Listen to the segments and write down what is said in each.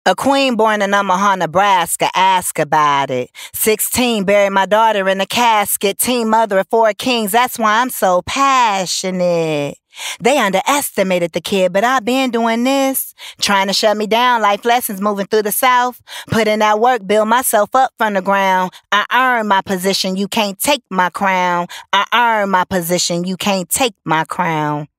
A queen born in Omaha, Nebraska, ask about it. 16, buried my daughter in a casket. Teen mother of 4 kings, that's why I'm so passionate. They underestimated the kid, but I've been doing this. Trying to shut me down, life lessons moving through the South. Put in that work, build myself up from the ground. I earned my position, you can't take my crown. I earned my position, you can't take my crown.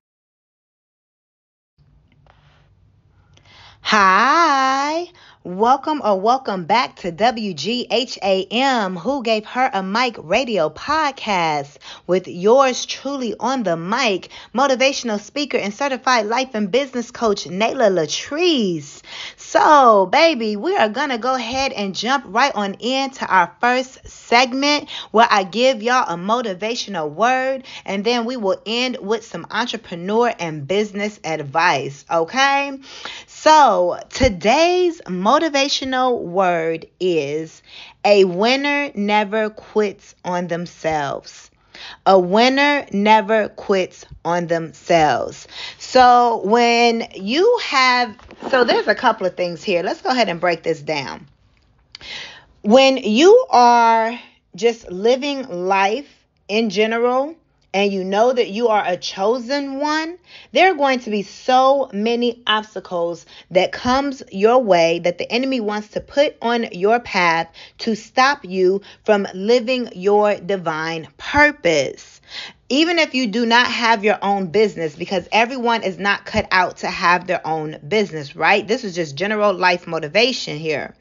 Hi, welcome back to WGHAM, Who Gave Her a Mic Radio Podcast with yours truly on the mic, motivational speaker and certified life and business coach, Nayla Latrice. So, baby, we are going to go ahead and jump right on into our first segment where I give y'all a motivational word, and then we will end with some entrepreneur and business advice, okay? So, today's motivational word is a winner never quits on themselves. A winner never quits on themselves. So, there's a couple of things here. Let's go ahead and break this down. When you are just living life in general, and you know that you are a chosen one, there are going to be so many obstacles that comes your way that the enemy wants to put on your path to stop you from living your divine purpose. Even if you do not have your own business, because everyone is not cut out to have their own business, right? This is just general life motivation here.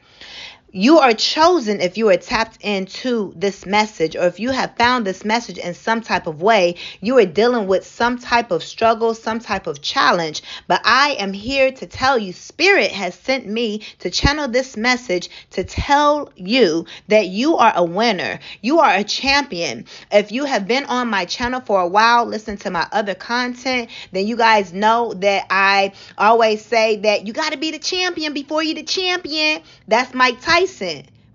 You are chosen if you are tapped into this message, or if you have found this message in some type of way. You are dealing with some type of struggle, some type of challenge. But I am here to tell you, Spirit has sent me to channel this message to tell you that you are a winner. You are a champion. If you have been on my channel for a while, listen to my other content, then you guys know that I always say that you got to be the champion before you the champion. That's Mike Tyson.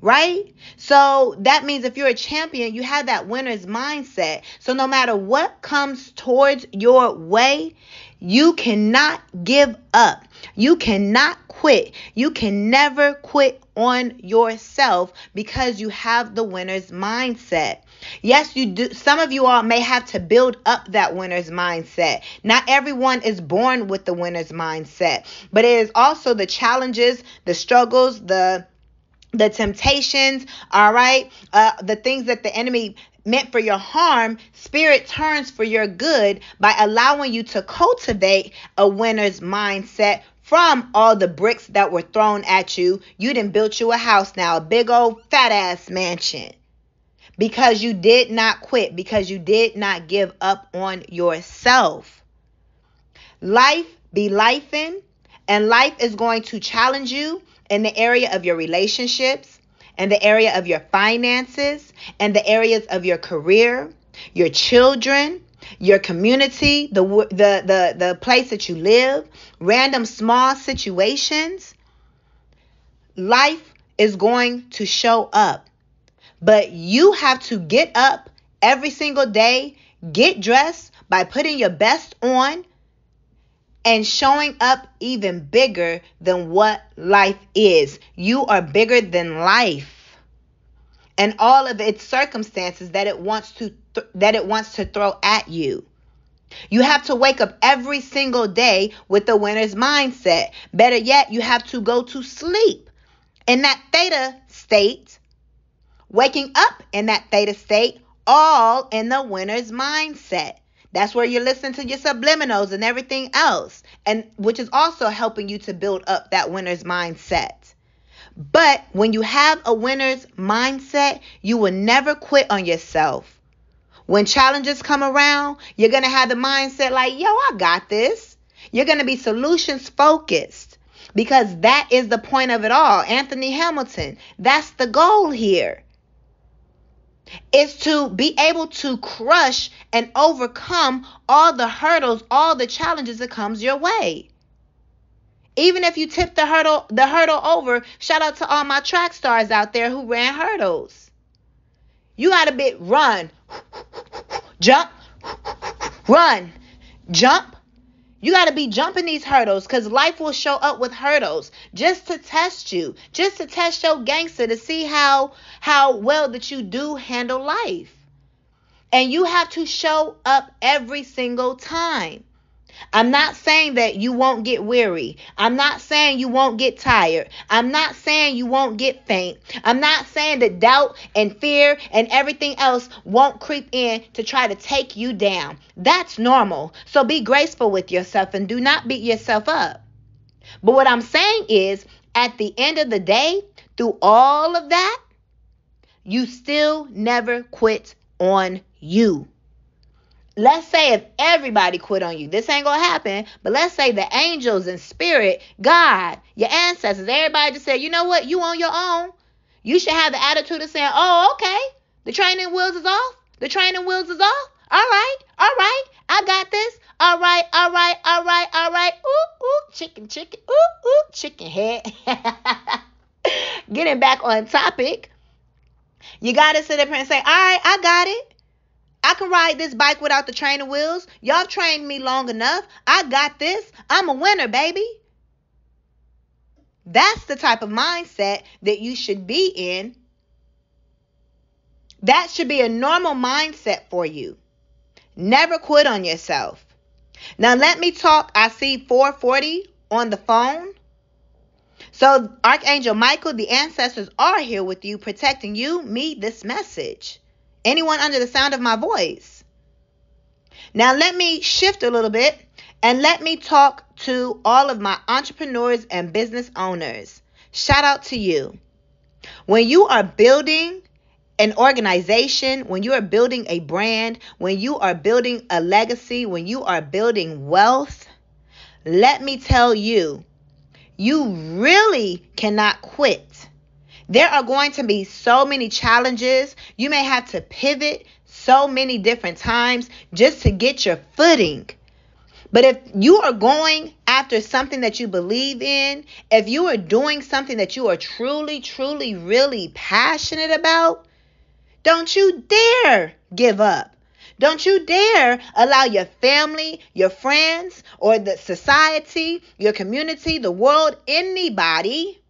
Right? So that means if you're a champion, you have that winner's mindset. So no matter what comes towards your way, you cannot give up. You cannot quit. You can never quit on yourself because you have the winner's mindset. Yes, you do. Some of you all may have to build up that winner's mindset. Not everyone is born with the winner's mindset, but it is also the challenges, the struggles, the temptations, all right, the things that the enemy meant for your harm, Spirit turns for your good by allowing you to cultivate a winner's mindset from all the bricks that were thrown at you. You done built you a house now, a big old fat ass mansion, because you did not quit, because you did not give up on yourself. Life be lifing, and life is going to challenge you in the area of your relationships, in the area of your finances, in the areas of your career, your children, your community, the place that you live, random small situations. Life is going to show up, but you have to get up every single day, get dressed by putting your best on, and showing up even bigger than what life is. You are bigger than life and all of its circumstances that it wants to throw at you. You have to wake up every single day with the winner's mindset. Better yet, you have to go to sleep in that theta state, waking up in that theta state, all in the winner's mindset. That's where you listen to your subliminals and everything else, and which is also helping you to build up that winner's mindset. But when you have a winner's mindset, you will never quit on yourself. When challenges come around, you're going to have the mindset like, yo, I got this. You're going to be solutions focused, because that is the point of it all. Anthony Hamilton, that's the goal here. Is to be able to crush and overcome all the hurdles, all the challenges that comes your way. Even if you tip the hurdle over, shout out to all my track stars out there who ran hurdles. You got to run, jump, run, jump. You got to be jumping these hurdles because life will show up with hurdles just to test you, just to test your gangster to see how well that you do handle life. And you have to show up every single time. I'm not saying that you won't get weary. I'm not saying you won't get tired. I'm not saying you won't get faint. I'm not saying that doubt and fear and everything else won't creep in to try to take you down. That's normal. So be graceful with yourself and do not beat yourself up. But what I'm saying is, at the end of the day, through all of that, you still never quit on you. Let's say if everybody quit on you, this ain't gonna happen, but let's say the angels and spirit, God, your ancestors, everybody just said, you know what, you on your own. You should have the attitude of saying, oh, okay, the training wheels is off. The training wheels is off. All right, I got this. All right. Ooh, chicken, chicken head. Getting back on topic, you gotta sit up here and say, all right, I got it. I can ride this bike without the training wheels. Y'all trained me long enough. I got this. I'm a winner, baby. That's the type of mindset that you should be in. That should be a normal mindset for you. Never quit on yourself. Now let me talk. I see 440 on the phone. So Archangel Michael, the ancestors are here with you, protecting you, me, this message. Anyone under the sound of my voice. Now let me shift a little bit and let me talk to all of my entrepreneurs and business owners. Shout out to you. When you are building an organization, when you are building a brand, when you are building a legacy, when you are building wealth, let me tell you, you really cannot quit. There are going to be so many challenges. You may have to pivot so many different times just to get your footing. But if you are going after something that you believe in, if you are doing something that you are truly, really passionate about, don't you dare give up. Don't you dare allow your family, your friends, or the society, your community, the world, anybody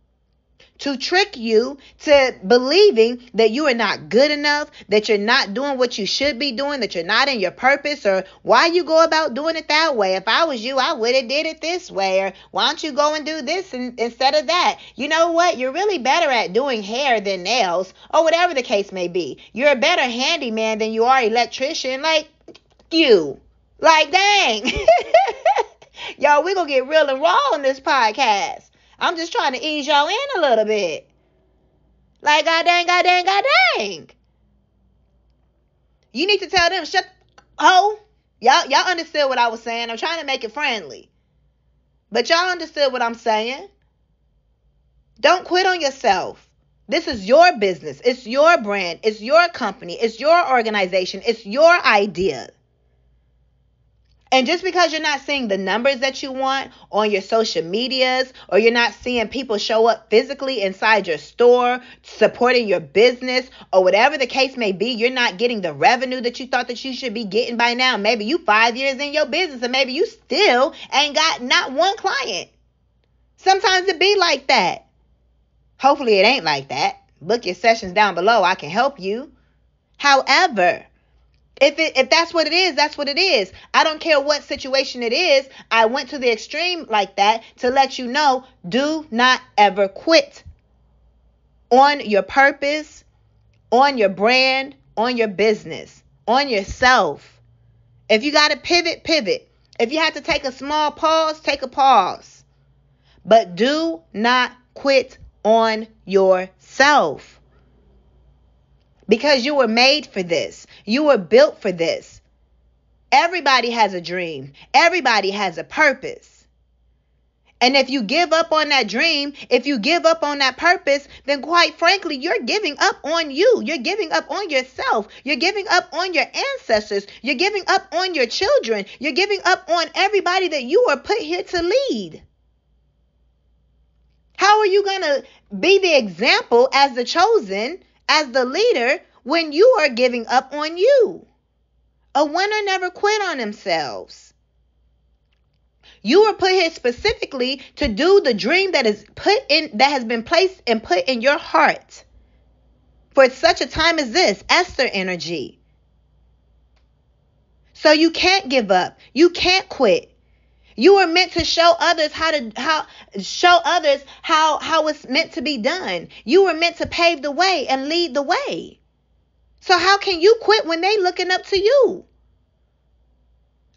to trick you to believing that you are not good enough, that you're not doing what you should be doing, that you're not in your purpose, or why you go about doing it that way. If I was you, I would have did it this way, or why don't you go and do this instead of that? You know what? You're really better at doing hair than nails, or whatever the case may be. You're a better handyman than you are electrician. Like, you. Like, dang. Y'all, we gonna get real and raw on this podcast. I'm just trying to ease y'all in a little bit. Like, god dang. You need to tell them, shut ho. Y'all understood what I was saying. I'm trying to make it friendly. But y'all understood what I'm saying. Don't quit on yourself. This is your business. It's your brand. It's your company. It's your organization. It's your idea. And just because you're not seeing the numbers that you want on your social medias, or you're not seeing people show up physically inside your store, supporting your business, or whatever the case may be, you're not getting the revenue that you thought that you should be getting by now. Maybe you 5 years in your business and maybe you still ain't got not one client. Sometimes it be like that. Hopefully it ain't like that. Book your sessions down below. I can help you. However, if that's what it is, that's what it is. I don't care what situation it is. I went to the extreme like that to let you know, do not ever quit on your purpose, on your brand, on your business, on yourself. If you got to pivot, pivot. If you have to take a small pause, take a pause. But do not quit on yourself. Because you were made for this. You were built for this. Everybody has a dream. Everybody has a purpose. And if you give up on that dream, if you give up on that purpose, then quite frankly, you're giving up on you. You're giving up on yourself. You're giving up on your ancestors. You're giving up on your children. You're giving up on everybody that you were put here to lead. How are you going to be the example as the chosen, as the leader, when you are giving up on you? A winner never quit on themselves. You were put here specifically to do the dream that has been placed and put in your heart for such a time as this. Esther energy. So you can't give up. You can't quit. You were meant to show others how it's meant to be done. You were meant to pave the way and lead the way. So how can you quit when they looking up to you?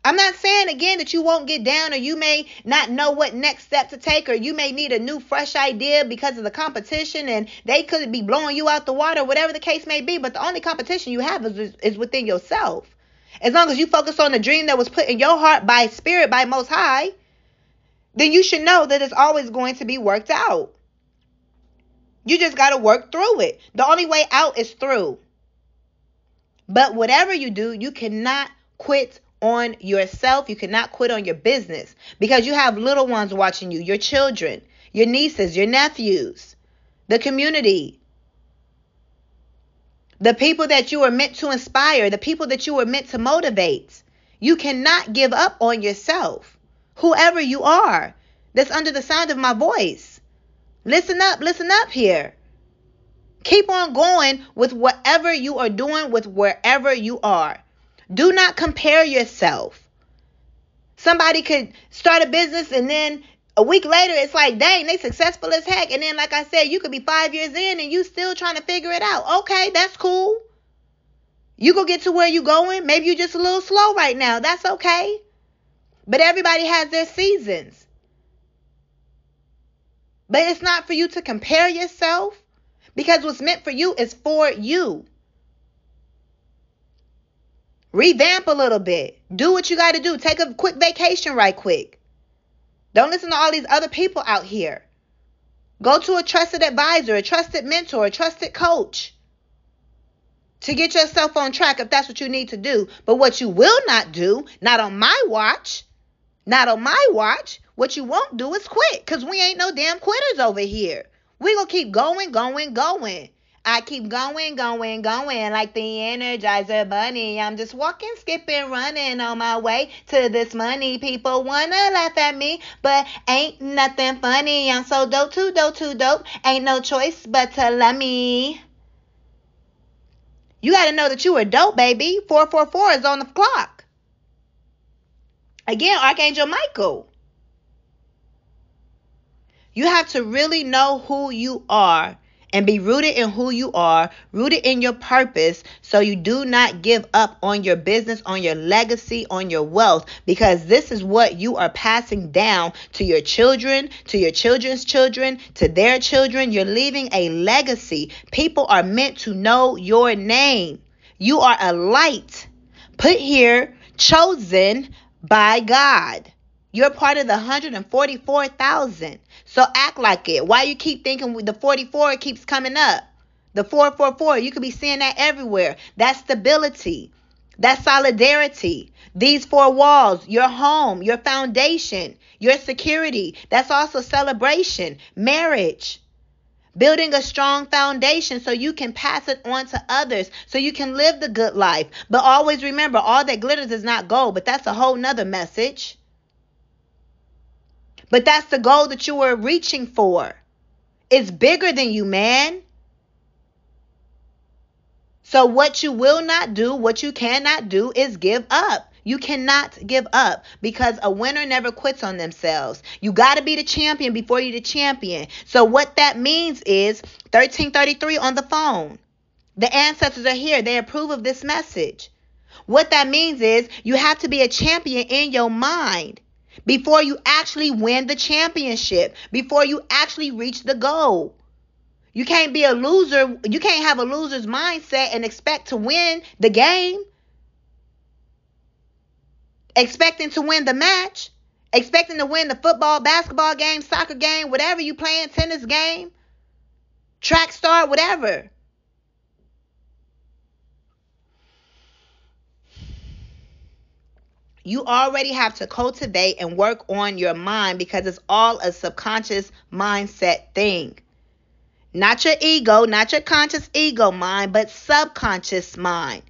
I'm not saying again that you won't get down, or you may not know what next step to take, or you may need a new fresh idea because of the competition and they could be blowing you out the water, whatever the case may be. But the only competition you have is within yourself. As long as you focus on the dream that was put in your heart by Spirit, by Most High, then you should know that it's always going to be worked out. You just got to work through it. The only way out is through. But whatever you do, you cannot quit on yourself. You cannot quit on your business, because you have little ones watching you, your children, your nieces, your nephews, the community, the people that you are meant to inspire, the people that you are meant to motivate. You cannot give up on yourself. Whoever you are that's under the sound of my voice, listen up here. Keep on going with whatever you are doing, with wherever you are. Do not compare yourself. Somebody could start a business and then a week later it's like, dang, they successful as heck. And then, like I said, you could be 5 years in and you still trying to figure it out. Okay, that's cool. You go get to where you going. Maybe you're just a little slow right now. That's okay. But everybody has their seasons. But it's not for you to compare yourself, because what's meant for you is for you. Revamp a little bit. Do what you got to do. Take a quick vacation right quick. Don't listen to all these other people out here. Go to a trusted advisor, a trusted mentor, a trusted coach to get yourself on track if that's what you need to do. But what you will not do, not on my watch, what you won't do is quit, because we ain't no damn quitters over here. We gonna keep going. I keep going like the Energizer Bunny. I'm just walking, skipping, running on my way to this money. People wanna laugh at me, but ain't nothing funny. I'm so dope, too dope. Ain't no choice but to love me. You gotta know that you are dope, baby. 444 is on the clock. Again, Archangel Michael. You have to really know who you are and be rooted in who you are, rooted in your purpose, so you do not give up on your business, on your legacy, on your wealth, because this is what you are passing down to your children, to your children's children, to their children. You're leaving a legacy. People are meant to know your name. You are a light put here, chosen by God. You're part of the 144,000. So act like it. Why you keep thinking the 44 keeps coming up? The 444, you could be seeing that everywhere. That's stability. That's solidarity. These four walls, your home, your foundation, your security. That's also celebration, marriage. Building a strong foundation so you can pass it on to others, so you can live the good life. But always remember, all that glitters is not gold, but that's a whole nother message. But that's the goal that you were reaching for. It's bigger than you, man. So what you will not do, what you cannot do is give up. You cannot give up, because a winner never quits on themselves. You got to be the champion before you're the champion. So what that means is 1333 on the phone. The ancestors are here. They approve of this message. What that means is you have to be a champion in your mind before you actually win the championship, before you actually reach the goal. You can't be a loser. You can't have a loser's mindset and expect to win the game. Expecting to win the match. Expecting to win the football, basketball game, soccer game, whatever you playing, tennis game, track star, whatever. You already have to cultivate and work on your mind, because it's all a subconscious mindset thing. Not your ego, not your conscious ego mind, but subconscious mind.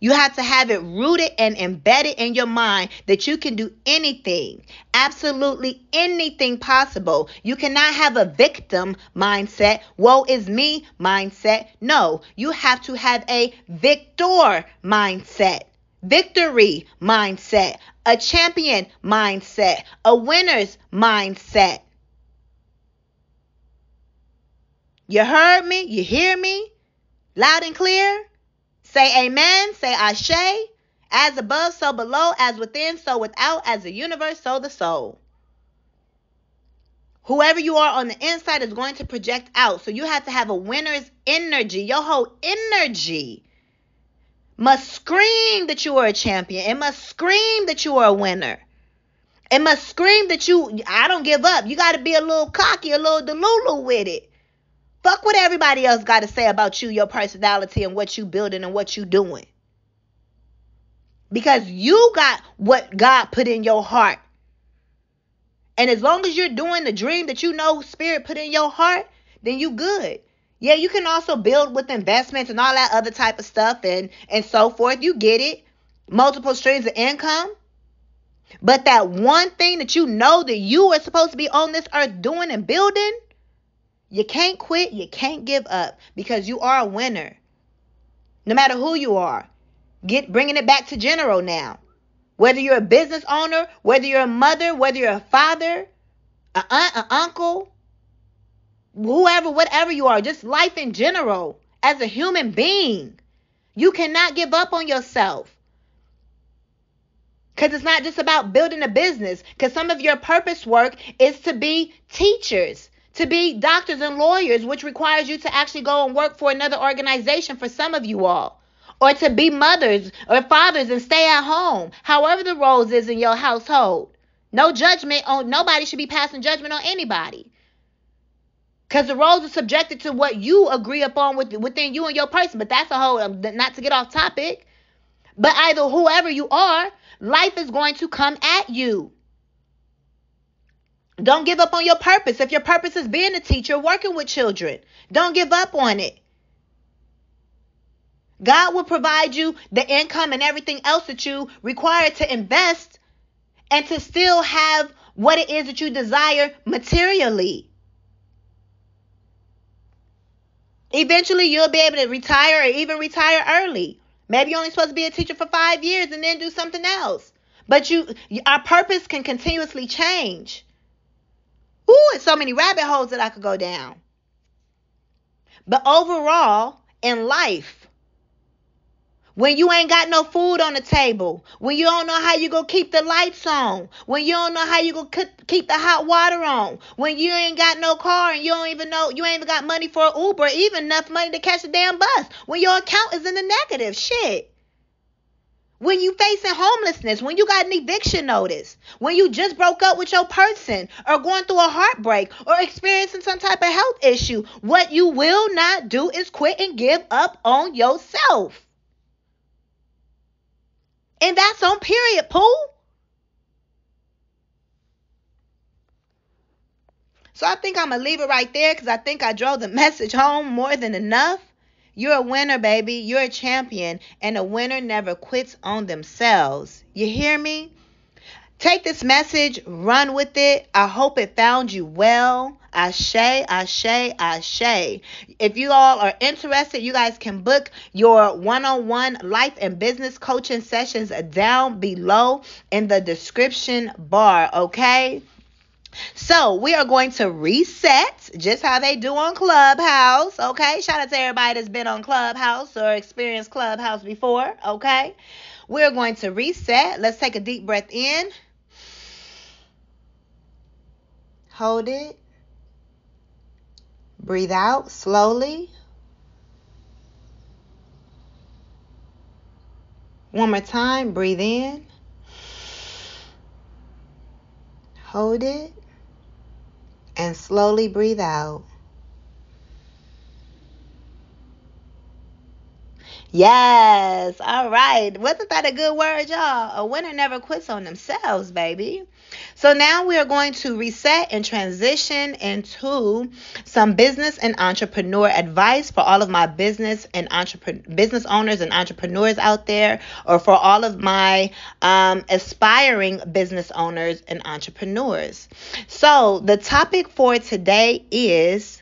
You have to have it rooted and embedded in your mind that you can do anything, absolutely anything possible. You cannot have a victim mindset, woe is me mindset. No, you have to have a victor mindset, victory mindset, a champion mindset, a winner's mindset. You heard me? You hear me? Loud and clear? Say amen. Say ashe. As above, so below. As within, so without. As the universe, so the soul. Whoever you are on the inside is going to project out. So you have to have a winner's energy. Your whole energy must scream that you are a champion. It must scream that you are a winner. It must scream that I don't give up. You got to be a little cocky, a little delulu with it. Fuck what everybody else got to say about you, your personality, and what you building and what you doing. Because you got what God put in your heart. And as long as you're doing the dream that you know Spirit put in your heart, then you good. Yeah, you can also build with investments and all that other type of stuff and so forth. You get it. Multiple streams of income. But that one thing that you know that you are supposed to be on this earth doing and building, you can't quit, you can't give up, because you are a winner. No matter who you are. Bringing it back to general now. Whether you're a business owner, whether you're a mother, whether you're a father, an aunt, an uncle, whoever, whatever you are, just life in general, as a human being, you cannot give up on yourself. Because it's not just about building a business. Because some of your purpose work is to be teachers, to be doctors and lawyers, which requires you to actually go and work for another organization for some of you all. Or to be mothers or fathers and stay at home. However the roles is in your household. No judgment on, nobody should be passing judgment on anybody. Because the roles are subjected to what you agree upon within you and your person. But that's a whole, not to get off topic. But either whoever you are, life is going to come at you. Don't give up on your purpose. If your purpose is being a teacher, working with children, don't give up on it. God will provide you the income and everything else that you require to invest and to still have what it is that you desire materially. Eventually, you'll be able to retire or even retire early. Maybe you're only supposed to be a teacher for 5 years and then do something else. But our purpose can continuously change. Ooh, it's so many rabbit holes that I could go down. But overall, in life, when you ain't got no food on the table, when you don't know how you gonna keep the lights on, when you don't know how you gonna keep the hot water on, when you ain't got no car and you don't even know, you ain't even got money for an Uber, even enough money to catch a damn bus, when your account is in the negative, shit. When you facing homelessness, when you got an eviction notice, when you just broke up with your person or going through a heartbreak or experiencing some type of health issue, what you will not do is quit and give up on yourself. And that's on period, Pooh. So I think I'm going to leave it right there because I think I drove the message home more than enough. You're a winner, baby. You're a champion. And a winner never quits on themselves. You hear me? Take this message, run with it. I hope it found you well. Ashe, ashe, ashe. If you all are interested, you guys can book your one-on-one life and business coaching sessions down below in the description bar, okay? So we are going to reset just how they do on Clubhouse, okay? Shout out to everybody that's been on Clubhouse or experienced Clubhouse before, okay? We're going to reset. Let's take a deep breath in. Hold it. Breathe out slowly. One more time. Breathe in. Hold it. And slowly breathe out. Yes. All right. Wasn't that a good word, y'all? A winner never quits on themselves, baby. So now we are going to reset and transition into some business and entrepreneur advice for all of my business owners and entrepreneurs out there, or for all of my aspiring business owners and entrepreneurs. So the topic for today is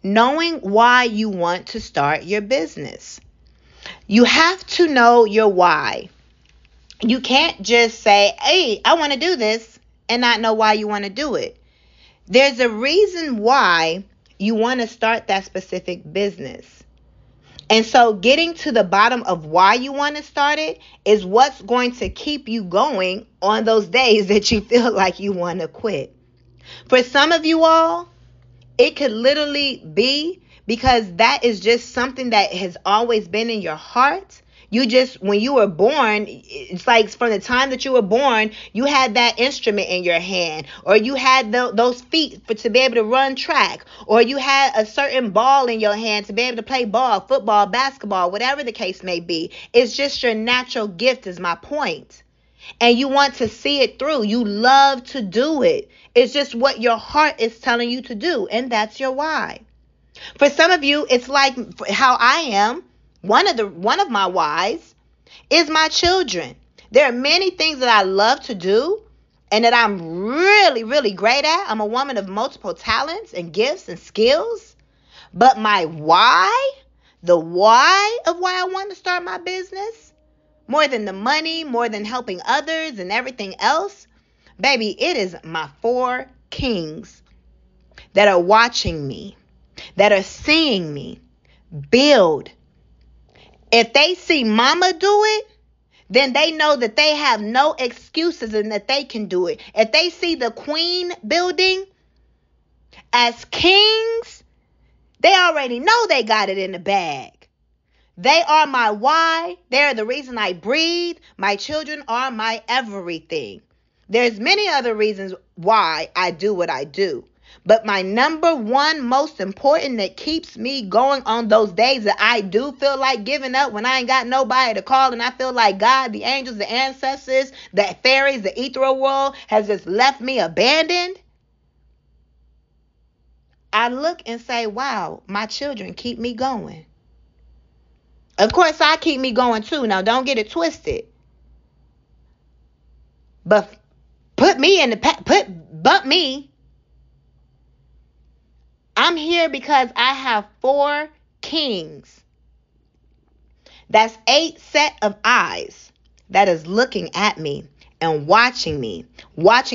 knowing why you want to start your business. You have to know your why. You can't just say, hey, I want to do this, and not know why you want to do it. There's a reason why you want to start that specific business. And so getting to the bottom of why you want to start it is what's going to keep you going on those days that you feel like you want to quit. For some of you all, it could literally be because that is just something that has always been in your heart. When you were born, it's like from the time that you were born, you had that instrument in your hand, or you had those feet to be able to run track, or you had a certain ball in your hand to be able to play ball, football, basketball, whatever the case may be. It's just your natural gift is my point. And you want to see it through. You love to do it. It's just what your heart is telling you to do. And that's your why. For some of you, it's like how I am. One of my whys is my children. There are many things that I love to do and that I'm really, really great at. I'm a woman of multiple talents and gifts and skills. But my why, the why of why I want to start my business, more than the money, more than helping others and everything else, baby, it is my 4 kings that are watching me, that are seeing me build. If they see mama do it, then they know that they have no excuses and that they can do it. If they see the queen building as kings, they already know they got it in the bag. They are my why. They are the reason I breathe. My children are my everything. There's many other reasons why I do what I do. But my number one most important that keeps me going on those days that I do feel like giving up, when I ain't got nobody to call and I feel like God, the angels, the ancestors, the fairies, the ethereal world has just left me abandoned, I look and say, wow, my children keep me going. Of course, I keep me going too. Now, don't get it twisted. But bump me. I'm here because I have 4 kings. That's 8 set of eyes that is looking at me and watching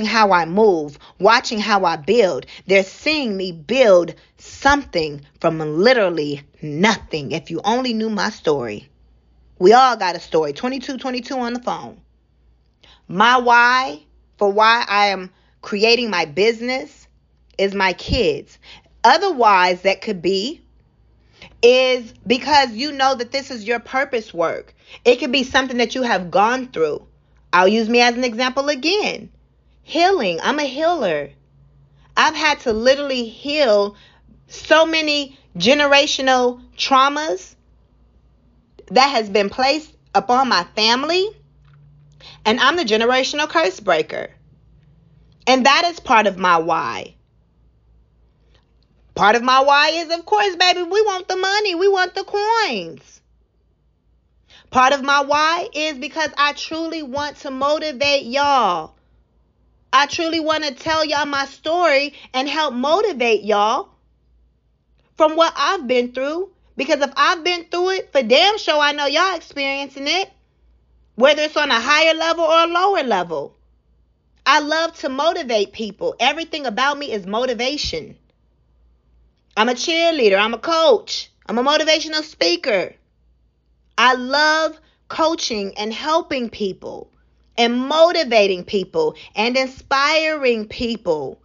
how I move, watching how I build. They're seeing me build something from literally nothing. If you only knew my story. We all got a story. 2222 on the phone. My why for why I am creating my business is my kids. Otherwise, that could be is because you know that this is your purpose work. It could be something that you have gone through. I'll use me as an example again. Healing. I'm a healer. I've had to literally heal so many generational traumas that has been placed upon my family. And I'm the generational curse breaker. And that is part of my why. Part of my why is, of course, baby, we want the money. We want the coins. Part of my why is because I truly want to motivate y'all. I truly want to tell y'all my story and help motivate y'all from what I've been through. Because if I've been through it, for damn sure I know y'all experiencing it. Whether it's on a higher level or a lower level. I love to motivate people. Everything about me is motivation. I'm a cheerleader. I'm a coach. I'm a motivational speaker. I love coaching and helping people and motivating people and inspiring people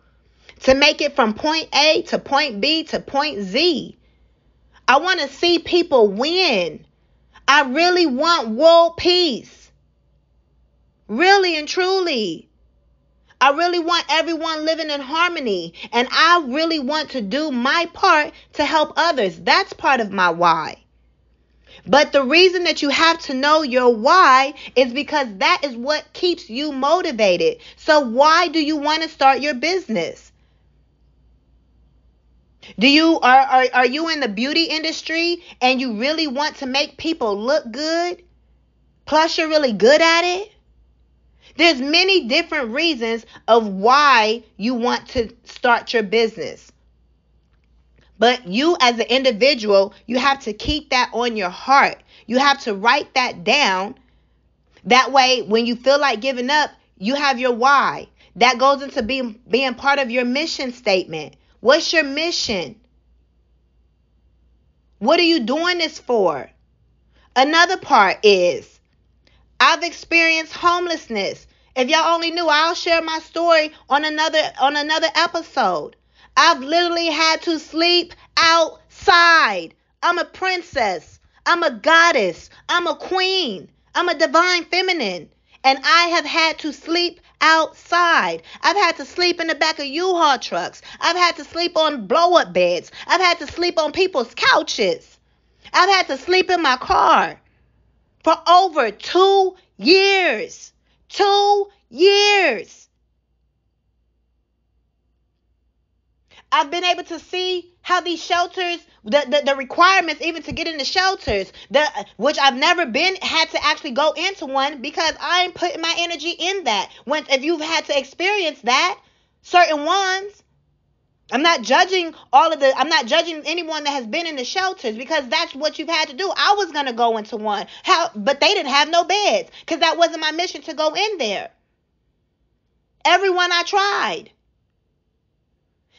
to make it from point A to point B to point Z. I want to see people win. I really want world peace. Really and truly. I really want everyone living in harmony. And I really want to do my part to help others. That's part of my why. But the reason that you have to know your why is because that is what keeps you motivated. So why do you want to start your business? Are you in the beauty industry and you really want to make people look good? Plus you're really good at it? There's many different reasons of why you want to start your business. But you as an individual, you have to keep that on your heart. You have to write that down. That way, when you feel like giving up, you have your why. That goes into being part of your mission statement. What's your mission? What are you doing this for? Another part is, I've experienced homelessness. If y'all only knew, I'll share my story on another episode. I've literally had to sleep outside. I'm a princess. I'm a goddess. I'm a queen. I'm a divine feminine. And I have had to sleep outside. I've had to sleep in the back of U-Haul trucks. I've had to sleep on blow-up beds. I've had to sleep on people's couches. I've had to sleep in my car for over 2 years. 2 years. I've been able to see how these shelters, the requirements even to get into shelters, which I've never had to actually go into one because I'm putting my energy in that. If you've had to experience that, certain ones, I'm not judging anyone that has been in the shelters because that's what you've had to do. I was going to go into one, but they didn't have no beds because that wasn't my mission to go in there. Everyone I tried.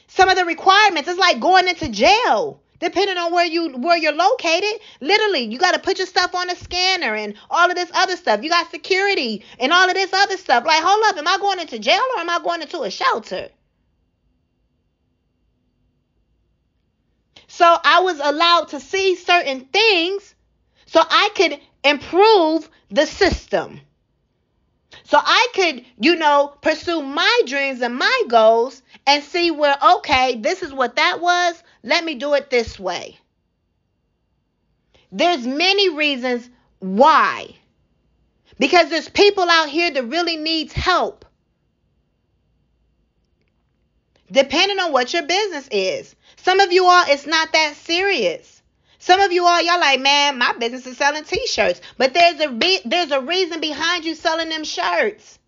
Some of the requirements, it's like going into jail, depending on where you're located. Literally, you got to put your stuff on a scanner and all of this other stuff. You got security and all of this other stuff. Like, hold up, am I going into jail or am I going into a shelter? So I was allowed to see certain things so I could improve the system. So I could, pursue my dreams and my goals and see where, okay, this is what that was. Let me do it this way. There's many reasons why. Because there's people out here that really needs help. Depending on what your business is. Some of you all, it's not that serious. Some of you all, y'all like, man, my business is selling t-shirts. But there's a reason behind you selling them shirts.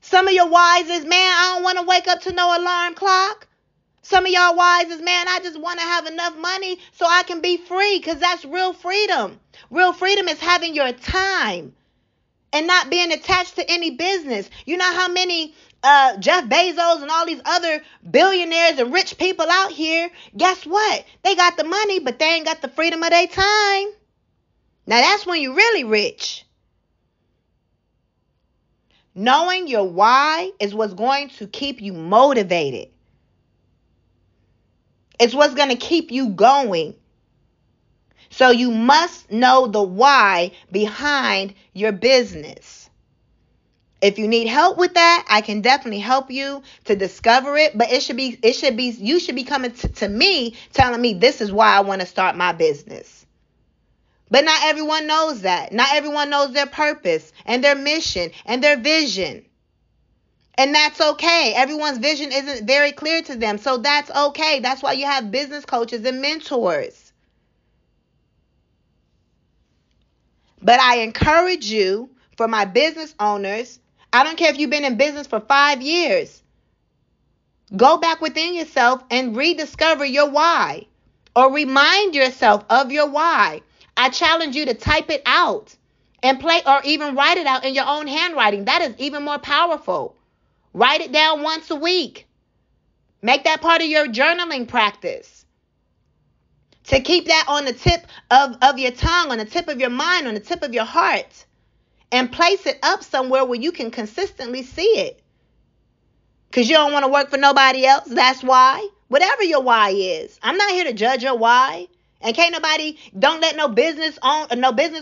Some of your whys is, man, I don't want to wake up to no alarm clock. Some of y'all whys is, man, I just want to have enough money so I can be free, because that's real freedom. Real freedom is having your time and not being attached to any business. You know how many Jeff Bezos and all these other billionaires and rich people out here, guess what? They got the money, but they ain't got the freedom of their time. Now that's when you're really rich. Knowing your why is what's going to keep you motivated. It's what's going to keep you going. So you must know the why behind your business. If you need help with that, I can definitely help you to discover it. But you should be coming to me telling me this is why I want to start my business. But not everyone knows that. Not everyone knows their purpose and their mission and their vision. And that's okay. Everyone's vision isn't very clear to them. So that's okay. That's why you have business coaches and mentors. But I encourage you, for my business owners, I don't care if you've been in business for 5 years. Go back within yourself and rediscover your why. Or remind yourself of your why. I challenge you to type it out and or even write it out in your own handwriting. That is even more powerful. Write it down once a week. Make that part of your journaling practice. To keep that on the tip of your tongue, on the tip of your mind, on the tip of your heart. And place it up somewhere where you can consistently see it. Because you don't want to work for nobody else. That's why. Whatever your why is. I'm not here to judge your why. And don't let no business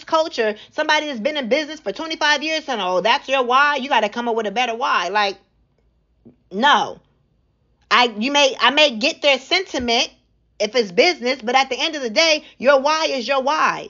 coach or somebody that's been in business for 25 years say, oh, that's your why. You got to come up with a better why. No. I may get their sentiment, if it's business, but at the end of the day, your why is your why.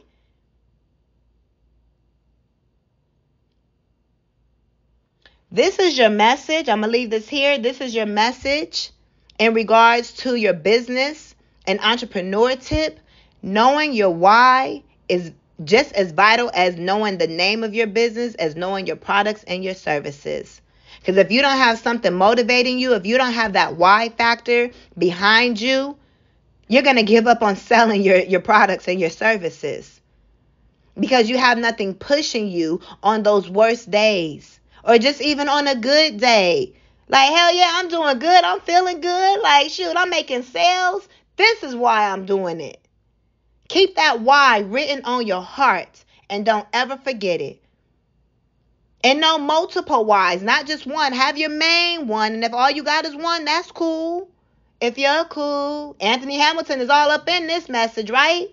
This is your message. I'm going to leave this here. This is your message in regards to your business and entrepreneur tip. Knowing your why is just as vital as knowing the name of your business, as knowing your products and your services. Because if you don't have something motivating you, if you don't have that why factor behind you, you're going to give up on selling your products and your services. Because you have nothing pushing you on those worst days. Or just even on a good day. Like, hell yeah, I'm doing good. I'm feeling good. Like, shoot, I'm making sales. This is why I'm doing it. Keep that why written on your heart and don't ever forget it. And know multiple whys, not just one. Have your main one. And if all you got is one, that's cool. If you're cool. Anthony Hamilton is all up in this message, right?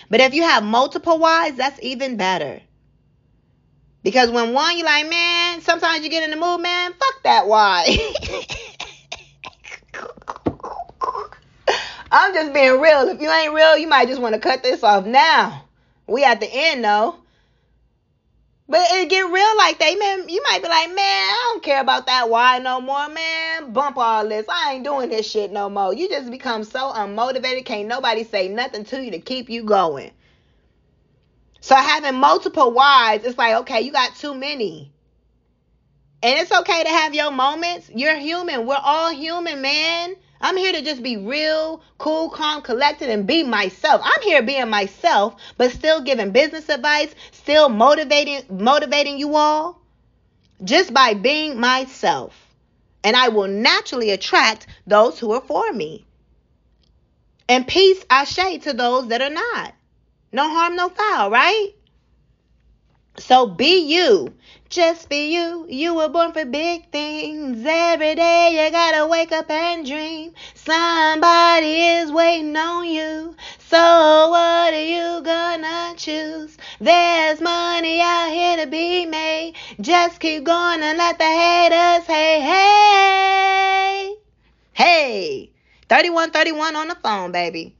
But if you have multiple whys, that's even better. Because when one, you're like, man, sometimes you get in the mood, man, fuck that why. I'm just being real. If you ain't real, you might just want to cut this off now. We at the end, though. But it get real like that, man. You might be like, man, I don't care about that why no more, man. Bump all this. I ain't doing this shit no more. You just become so unmotivated. Can't nobody say nothing to you to keep you going. So having multiple whys, it's like, okay, you got too many. And it's okay to have your moments. You're human. We're all human, man. I'm here to just be real, cool, calm, collected, and be myself. I'm here being myself, but still giving business advice, still motivating you all just by being myself. And I will naturally attract those who are for me. And peace, ashe, to those that are not. No harm, no foul, right? So be you. Just be you. You were born for big things. Every day you gotta wake up and dream. Somebody is waiting on you. So what are you gonna choose? There's money out here to be made. Just keep going and let the haters hey, hey. Hey. 3131 on the phone, baby.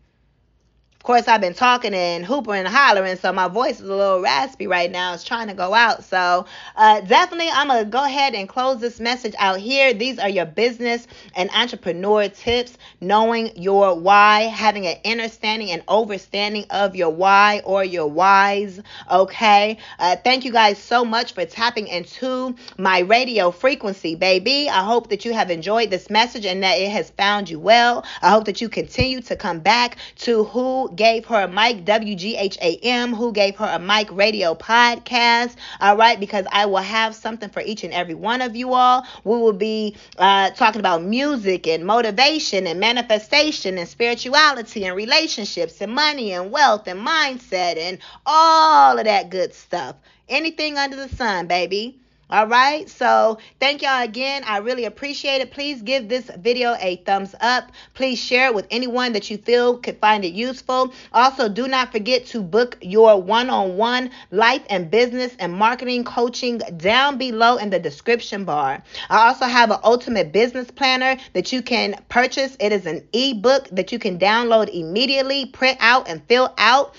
Of course, I've been talking and hooping and hollering, so my voice is a little raspy right now. It's trying to go out. So definitely, I'm going to go ahead and close this message out here. These are your business and entrepreneur tips. Knowing your why, having an understanding and overstanding of your why or your whys. Okay. Thank you guys so much for tapping into my radio frequency, baby. I hope that you have enjoyed this message and that it has found you well. I hope that you continue to come back to Who Gave Her a Mic, WGHAM, Who Gave Her a Mic radio podcast. All right, because I will have something for each and every one of you all. We will be talking about music and motivation and manifestation and spirituality and relationships and money and wealth and mindset and all of that good stuff. Anything under the sun, baby. All right, so thank y'all again. I really appreciate it. Please give this video a thumbs up. Please share it with anyone that you feel could find it useful. Also, do not forget to book your one-on-one life and business and marketing coaching down below in the description bar. I also have an ultimate business planner that you can purchase. It is an ebook that you can download immediately, print out, and fill out.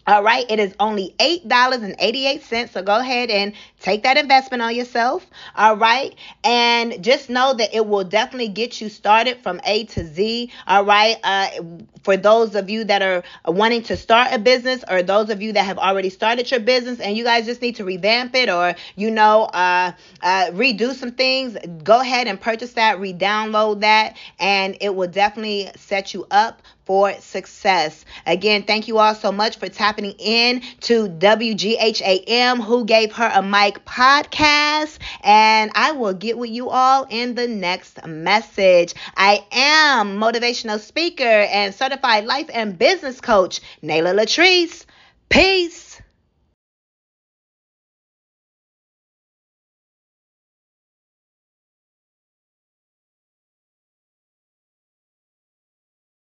All right, it is only $8.88, so go ahead and take that investment on yourself. All right, and just know that it will definitely get you started from A to Z. All right, for those of you that are wanting to start a business, or those of you that have already started your business and you guys just need to revamp it, or redo some things, go ahead and purchase that, re-download that, and it will definitely set you up for success. Again, thank you all so much for tapping in to WGHAM, Who Gave Her a Mic podcast, and I will get with you all in the next message. I am motivational speaker and certified life and business coach, Latrice. Peace.